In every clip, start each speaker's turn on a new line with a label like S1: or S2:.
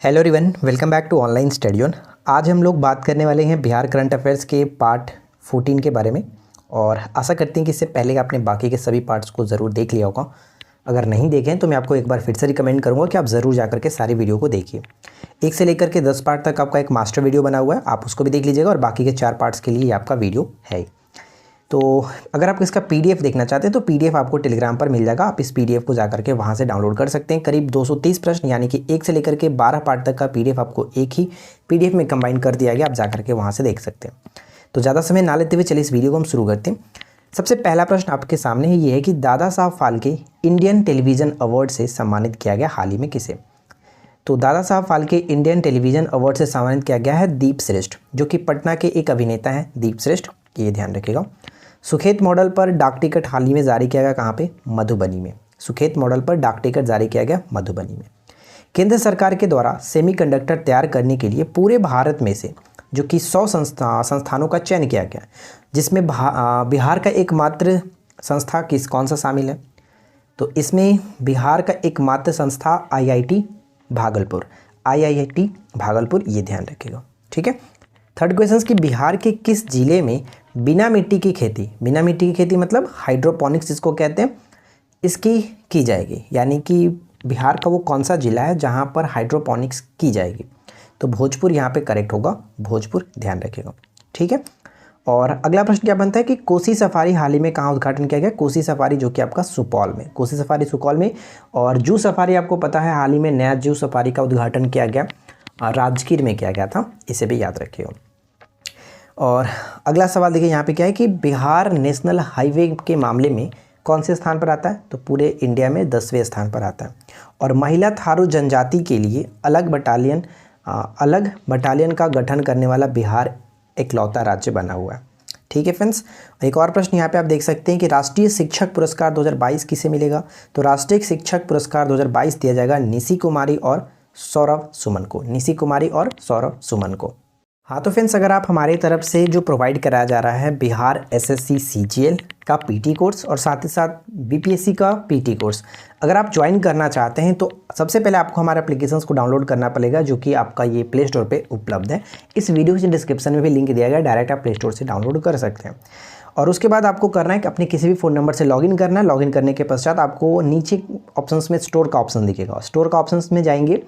S1: Hello everyone, welcome back to online study on. आज हम लोग बात करने वाले हैं बिहार करंट अफेयर्स के पार्ट 14 के बारे में। और आशा करते हैं कि इससे पहले आपने बाकी के सभी पार्ट्स को ज़रूर देख लिया होगा। अगर नहीं देखें तो मैं आपको एक बार फिर से रिकमेंड करूँगा कि आप ज़रूर जा करके सारी वीडियो को देखिए। 1 से लेकर के 10 पार्ट तक आपका एक मास्टर वीडियो बना हुआ है, आप उसको भी देख लीजिएगा। और बाकी के 4 पार्ट्स के लिए आपका वीडियो है। तो अगर आप इसका पीडीएफ देखना चाहते हैं तो पीडीएफ आपको टेलीग्राम पर मिल जाएगा। आप इस पीडीएफ को जाकर के वहाँ से डाउनलोड कर सकते हैं। करीब 230 प्रश्न यानी कि 1 से लेकर के 12 पार्ट तक का पीडीएफ आपको एक ही पीडीएफ में कंबाइन कर दिया गया। आप जाकर के वहाँ से देख सकते हैं। तो ज़्यादा समय ना लेते हुए चलिए इस वीडियो को हम शुरू करते हैं। सबसे पहला प्रश्न आपके सामने है, ये है कि Dada Saheb Phalke Indian television award से सम्मानित किया गया हाल ही में किसे? तो Dada Saheb Phalke Indian television award से सम्मानित किया गया है दीप श्रेष्ठ, जो कि पटना के एक अभिनेता हैं दीप श्रेष्ठ, ये ध्यान रखिएगा। सुखेत मॉडल पर डाक टिकट हाल ही में जारी किया गया कहाँ पे? मधुबनी में। सुखेत मॉडल पर डाक टिकट जारी किया गया मधुबनी में। केंद्र सरकार के द्वारा सेमीकंडक्टर तैयार करने के लिए पूरे भारत में से जो कि 100 संस्थानों का चयन किया गया, जिसमें बिहार का एकमात्र संस्था कौन सा शामिल है? तो इसमें बिहार का एकमात्र संस्था IIT भागलपुर, IIT भागलपुर, ये ध्यान रखिएगा। ठीक है। थर्ड क्वेश्चन कि बिहार के किस जिले में बिना मिट्टी की खेती मतलब हाइड्रोपोनिक्स जिसको कहते हैं, इसकी की जाएगी? यानी कि बिहार का वो कौन सा जिला है जहाँ पर हाइड्रोपोनिक्स की जाएगी? तो भोजपुर यहाँ पे करेक्ट होगा, भोजपुर, ध्यान रखिएगा। ठीक है। और अगला प्रश्न क्या बनता है कि कोसी सफारी हाल ही में कहाँ उद्घाटन किया गया? कोसी सफारी जो कि आपका सुपौल में, कोसी सफारी सुपौल में। और जू सफारी आपको पता है हाल ही में नया जू सफारी का उद्घाटन किया गया, राजगीर में किया गया था, इसे भी याद रखिएगा। और अगला सवाल देखिए यहाँ पे क्या है कि बिहार नेशनल हाईवे के मामले में कौन से स्थान पर आता है? तो पूरे इंडिया में 10वें स्थान पर आता है। और महिला थारू जनजाति के लिए अलग बटालियन का गठन करने वाला बिहार इकलौता राज्य बना हुआ है। ठीक है फ्रेंड्स। एक और प्रश्न यहाँ पे आप देख सकते हैं कि राष्ट्रीय शिक्षक पुरस्कार 2022 किसे मिलेगा? तो राष्ट्रीय शिक्षक पुरस्कार 2022 दिया जाएगा निशी कुमारी और सौरभ सुमन को, निशी कुमारी और सौरभ सुमन को। हाँ तो फ्रेंड्स, अगर आप हमारी तरफ से जो प्रोवाइड कराया जा रहा है बिहार SSC CGL का PT कोर्स और साथ ही साथ BPSC का PT कोर्स, अगर आप ज्वाइन करना चाहते हैं तो सबसे पहले आपको हमारे एप्लीकेशंस को डाउनलोड करना पड़ेगा, जो कि आपका ये प्ले स्टोर पे उपलब्ध है। इस वीडियो के डिस्क्रिप्शन में भी लिंक दिया गया, डायरेक्ट आप प्ले स्टोर से डाउनलोड कर सकते हैं। और उसके बाद आपको करना है कि अपने किसी भी फ़ोन नंबर से लॉगिन करना है। लॉगिन करने के पश्चात आपको नीचे ऑप्शंस में स्टोर का ऑप्शन दिखेगा। स्टोर का ऑप्शंस में जाएंगे,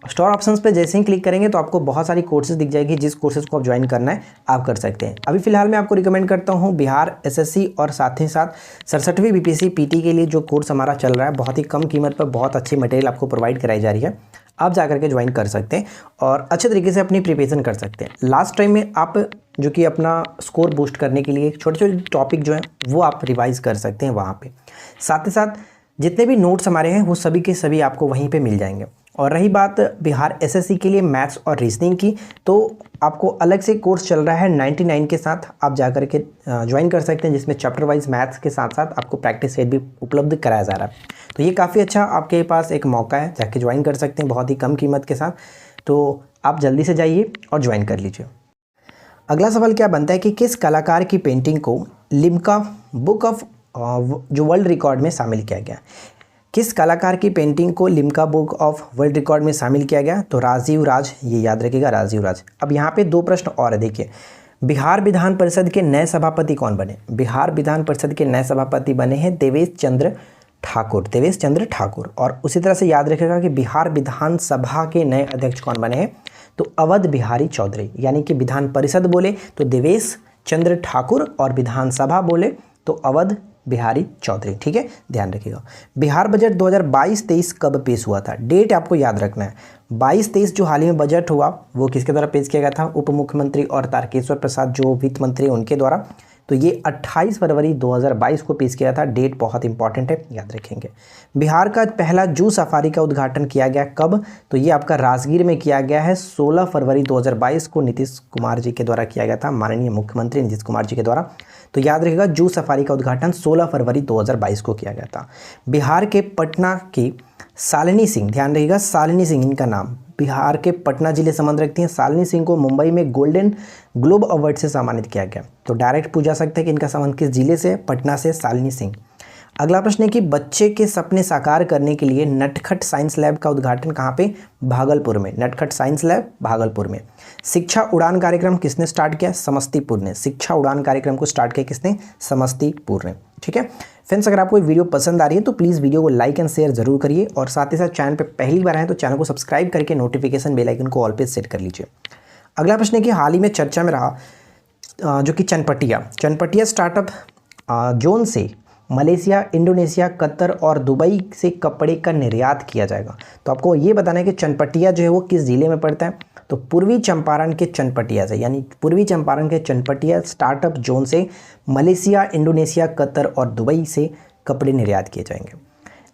S1: स्टोर ऑप्शंस पे जैसे ही क्लिक करेंगे तो आपको बहुत सारी कोर्सेज दिख जाएगी। जिस कोर्सेज को आप ज्वाइन करना है आप कर सकते हैं। अभी फिलहाल मैं आपको रिकमेंड करता हूँ बिहार SSC और साथ ही साथ 67वीं BPSC PT के लिए जो कोर्स हमारा चल रहा है, बहुत ही कम कीमत पर बहुत अच्छी मटेरियल आपको प्रोवाइड कराई जा रही है। आप जा करके ज्वाइन कर सकते हैं और अच्छे तरीके से अपनी प्रिपरेशन कर सकते हैं। लास्ट टाइम में आप जो कि अपना स्कोर बूस्ट करने के लिए छोटे छोटे टॉपिक जो हैं वो आप रिवाइज कर सकते हैं वहाँ पे। साथ ही साथ जितने भी नोट्स हमारे हैं वो सभी के सभी आपको वहीं पे मिल जाएंगे। और रही बात बिहार SSC के लिए मैथ्स और रीजनिंग की, तो आपको अलग से कोर्स चल रहा है 99 के साथ, आप जा कर के ज्वाइन कर सकते हैं, जिसमें चैप्टर वाइज मैथ्स के साथ साथ आपको प्रैक्टिस सेट भी उपलब्ध कराया जा रहा है। तो ये काफ़ी अच्छा आपके पास एक मौका है, जाके ज्वाइन कर सकते हैं बहुत ही कम कीमत के साथ। तो आप जल्दी से जाइए और ज्वाइन कर लीजिए। अगला सवाल क्या बनता है कि किस कलाकार की पेंटिंग को लिम्का बुक ऑफ जो वर्ल्ड रिकॉर्ड में शामिल किया गया? किस कलाकार की पेंटिंग को Limca book of world record में शामिल किया गया? तो राजीव राज, ये याद रखिएगा, राजीव राज। अब यहाँ पे 2 प्रश्न और है, देखिए। बिहार विधान परिषद के नए सभापति कौन बने? बिहार विधान परिषद के नए सभापति बने हैं देवेश चंद्र ठाकुर। और उसी तरह से याद रखिएगा कि बिहार विधानसभा के नए अध्यक्ष कौन बने हैं? तो अवध बिहारी चौधरी। यानी कि विधान परिषद बोले तो देवेश चंद्र ठाकुर और विधानसभा बोले तो अवध बिहारी चौधरी। ठीक है, ध्यान रखिएगा। बिहार बजट 2022-23 कब पेश हुआ था? डेट आपको याद रखना है। 22-23 जो हाल ही में बजट हुआ वो किसके द्वारा पेश किया गया था? उप मुख्यमंत्री और तारकेश्वर प्रसाद जो वित्त मंत्री उनके द्वारा। तो ये 28 फरवरी 2022 को पेश किया था। डेट बहुत इंपॉर्टेंट है, याद रखेंगे। बिहार का पहला जू सफारी का उद्घाटन किया गया कब? तो ये आपका राजगीर में किया गया है। 16 फरवरी 2022 को नीतीश कुमार जी के द्वारा किया गया था, माननीय मुख्यमंत्री नीतीश कुमार जी के द्वारा। तो याद रखिएगा जू सफारी का उद्घाटन 16 फरवरी 2022 को किया गया था। बिहार के पटना की शालिनी सिंह, ध्यान रखिएगा, शालिनी सिंह इनका नाम, बिहार के पटना जिले संबंध रखती हैं। शालिनी सिंह को मुंबई में गोल्डन ग्लोब अवार्ड से सम्मानित किया गया। तो डायरेक्ट पूछा सकते हैं कि इनका संबंध किस जिले से? पटना से शालिनी सिंह। अगला प्रश्न है कि बच्चे के सपने साकार करने के लिए नटखट साइंस लैब का उद्घाटन कहाँ पे? भागलपुर में। नटखट साइंस लैब भागलपुर में। शिक्षा उड़ान कार्यक्रम किसने स्टार्ट किया? समस्तीपुर ने। शिक्षा उड़ान कार्यक्रम को स्टार्ट किया किसने? समस्तीपुर ने। ठीक है फ्रेंड्स, अगर आपको वीडियो पसंद आ रही है तो प्लीज़ वीडियो को लाइक एंड शेयर जरूर करिए, और साथ ही साथ चैनल पर पहली बार आए तो चैनल को सब्सक्राइब करके नोटिफिकेशन बेल आइकन को ऑल पे सेट कर लीजिए। अगला प्रश्न है कि हाल ही में चर्चा में रहा जो कि चनपटिया स्टार्टअप जोन से मलेशिया, इंडोनेशिया, कतर और दुबई से कपड़े का निर्यात किया जाएगा। तो आपको ये बताना है कि चनपटिया जो है वो किस ज़िले में पड़ता है? तो पूर्वी चंपारण के चनपटिया से, यानी पूर्वी चंपारण के चनपटिया स्टार्टअप जोन से मलेशिया, इंडोनेशिया, कतर और दुबई से कपड़े निर्यात किए जाएंगे।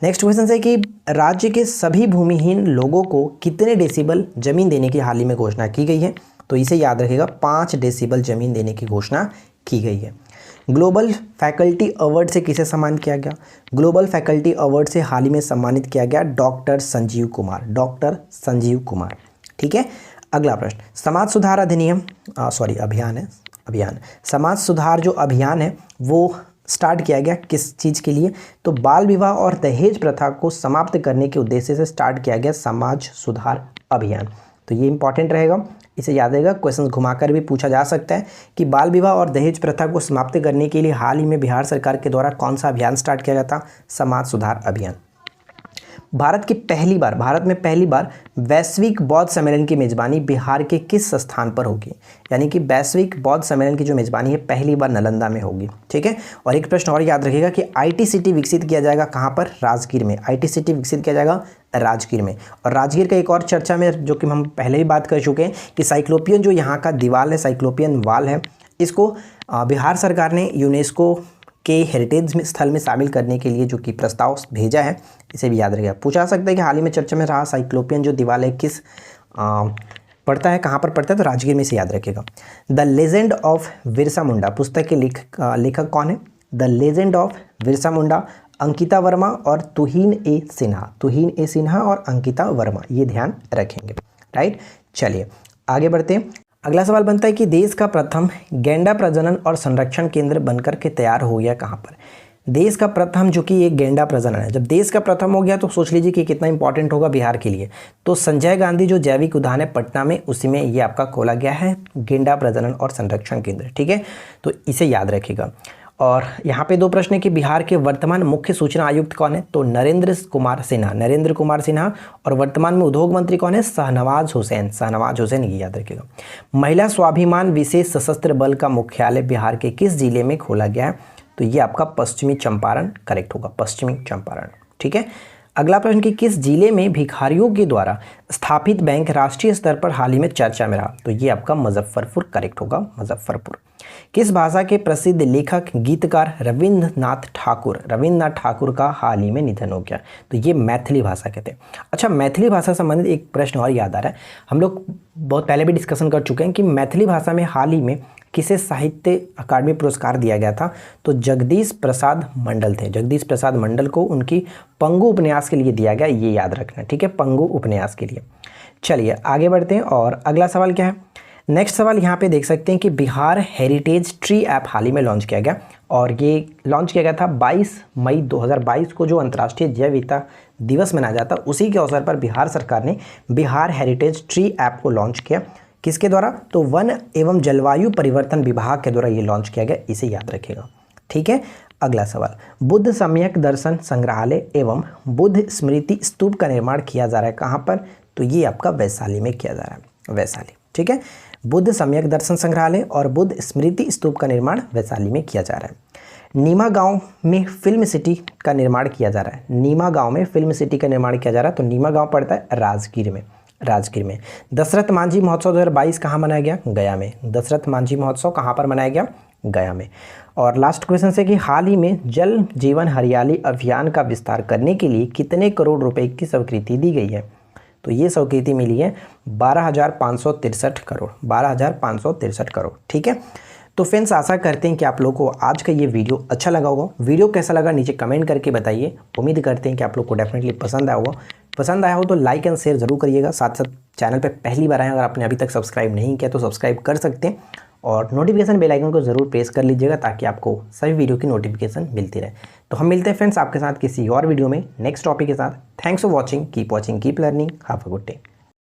S1: नेक्स्ट क्वेश्चन है कि राज्य के सभी भूमिहीन लोगों को कितने डेसिबल जमीन देने की हाल ही में घोषणा की गई है? तो इसे याद रखिएगा, 5 डेसिबल जमीन देने की घोषणा की गई है। ग्लोबल फैकल्टी अवार्ड से किसे सम्मानित किया गया? ग्लोबल फैकल्टी अवार्ड से हाल ही में सम्मानित किया गया डॉक्टर संजीव कुमार। ठीक है, अगला प्रश्न, समाज सुधार अभियान समाज सुधार जो अभियान है वो स्टार्ट किया गया किस चीज़ के लिए? तो बाल विवाह और दहेज प्रथा को समाप्त करने के उद्देश्य से स्टार्ट किया गया समाज सुधार अभियान। तो ये इंपॉर्टेंट रहेगा, इसे याद रहेगा, क्वेश्चन घुमाकर भी पूछा जा सकता है कि बाल विवाह और दहेज प्रथा को समाप्त करने के लिए हाल ही में बिहार सरकार के द्वारा कौन सा अभियान स्टार्ट किया गया था? समाज सुधार अभियान। भारत में पहली बार वैश्विक बौद्ध सम्मेलन की मेजबानी बिहार के किस स्थान पर होगी? यानी कि वैश्विक बौद्ध सम्मेलन की जो मेजबानी है पहली बार नालंदा में होगी। ठीक है, और एक प्रश्न और याद रखिएगा कि IT सिटी विकसित किया जाएगा कहाँ पर? राजगीर में। IT सिटी विकसित किया जाएगा राजगीर में। और राजगीर का एक और चर्चा में जो कि हम पहले ही बात कर चुके हैं कि साइक्लोपियन जो यहाँ का दीवार है, साइक्लोपियन वाल है, इसको बिहार सरकार ने यूनेस्को के हेरिटेज में स्थल में शामिल करने के लिए जो कि प्रस्ताव भेजा है, इसे भी याद रखिएगा। पूछा जा सकता है कि हाल ही में चर्चा में रहा साइक्लोपियन जो दीवार है किस पड़ता है, कहाँ पर पड़ता है? तो राजगीर में, से याद रखिएगा। The legend of Birsa Munda पुस्तक के लेखक कौन है? The legend of Birsa Munda Ankita Verma और तुहीन ए सिन्हा और अंकिता वर्मा, ये ध्यान रखेंगे। राइट, चलिए आगे बढ़ते हैं। अगला सवाल बनता है कि देश का प्रथम गैंडा प्रजनन और संरक्षण केंद्र बनकर के तैयार हो गया कहाँ पर? देश का प्रथम जो कि एक गैंडा प्रजनन है, जब देश का प्रथम हो गया तो सोच लीजिए कि कितना इंपॉर्टेंट होगा बिहार के लिए। तो संजय गांधी जो जैविक उद्यान है पटना में, उसी में ये आपका खोला गया है गैंडा प्रजनन और संरक्षण केंद्र। ठीक है, तो इसे याद रखिएगा। और यहाँ पे 2 प्रश्न है कि बिहार के वर्तमान मुख्य सूचना आयुक्त कौन है? तो नरेंद्र कुमार सिन्हा। और वर्तमान में उद्योग मंत्री कौन है? शहनवाज हुसैन, ये याद रखिएगा। महिला स्वाभिमान विशेष सशस्त्र बल का मुख्यालय बिहार के किस जिले में खोला गया है? तो ये आपका पश्चिमी चंपारण करेक्ट होगा, पश्चिमी चंपारण। ठीक है, अगला प्रश्न कि किस जिले में भिखारियों के द्वारा स्थापित बैंक राष्ट्रीय स्तर पर हाल ही में चर्चा में रहा? तो ये आपका मुजफ्फरपुर करेक्ट होगा, मुजफ्फरपुर। किस भाषा के प्रसिद्ध लेखक गीतकार रविंद्रनाथ ठाकुर का हाल ही में निधन हो गया? तो ये मैथिली भाषा के थे। अच्छा, मैथिली भाषा संबंधित एक प्रश्न और याद आ रहा है, हम लोग बहुत पहले भी डिस्कशन कर चुके हैं कि मैथिली भाषा में हाल ही में किसे साहित्य अकादमी पुरस्कार दिया गया था? तो जगदीश प्रसाद मंडल थे। जगदीश प्रसाद मंडल को उनकी पंगु उपन्यास के लिए दिया गया, ये याद रखना। ठीक है, पंगु उपन्यास के लिए। चलिए आगे बढ़ते हैं, और अगला सवाल क्या है? नेक्स्ट सवाल यहाँ पे देख सकते हैं कि बिहार हेरिटेज ट्री ऐप हाल ही में लॉन्च किया गया, और ये लॉन्च किया गया था 22 मई 2022 को, जो अंतर्राष्ट्रीय जैव विविधता दिवस मनाया जाता है। उसी के अवसर पर बिहार सरकार ने बिहार हेरिटेज ट्री ऐप को लॉन्च किया। किसके द्वारा? तो वन एवं जलवायु परिवर्तन विभाग के द्वारा ये लॉन्च किया गया, इसे याद रखिएगा। ठीक है, अगला सवाल, बुद्ध सम्यक दर्शन संग्रहालय एवं बुद्ध स्मृति स्तूप का निर्माण किया जा रहा है कहाँ पर? तो ये आपका वैशाली में किया जा रहा है, वैशाली। ठीक है, बुद्ध सम्यक दर्शन संग्रहालय और बुद्ध स्मृति स्तूप का निर्माण वैशाली में किया जा रहा है। नीमा गांव में फिल्म सिटी का निर्माण किया जा रहा है। नीमा गांव में फिल्म सिटी का निर्माण किया जा रहा है, तो नीमा गांव पड़ता है राजगीर में। दशरथ मांझी महोत्सव 2022 कहाँ मनाया गया? गया में। दशरथ मांझी महोत्सव कहाँ पर मनाया गया? गया में। और लास्ट क्वेश्चन है कि हाल ही में जल जीवन हरियाली अभियान का विस्तार करने के लिए कितने करोड़ रुपए की स्वीकृति दी गई है? तो ये स्वीकृति मिली है 12,563 करोड़, 12,563 करोड़। ठीक है, तो फ्रेंड्स आशा करते हैं कि आप लोगों को आज का ये वीडियो अच्छा लगा होगा। वीडियो कैसा लगा नीचे कमेंट करके बताइए। उम्मीद करते हैं कि आप लोग को डेफिनेटली पसंद आया होगा। पसंद आया हो तो लाइक एंड शेयर जरूर करिएगा। साथ साथ चैनल पे पहली बार आए, अगर आपने अभी तक सब्सक्राइब नहीं किया तो सब्सक्राइब कर सकते हैं। और नोटिफिकेशन बेल आइकन को ज़रूर प्रेस कर लीजिएगा ताकि आपको सभी वीडियो की नोटिफिकेशन मिलती रहे। तो हम मिलते हैं फ्रेंड्स आपके साथ किसी और वीडियो में नेक्स्ट टॉपिक के साथ। Thanks for watching, keep learning, have a good day.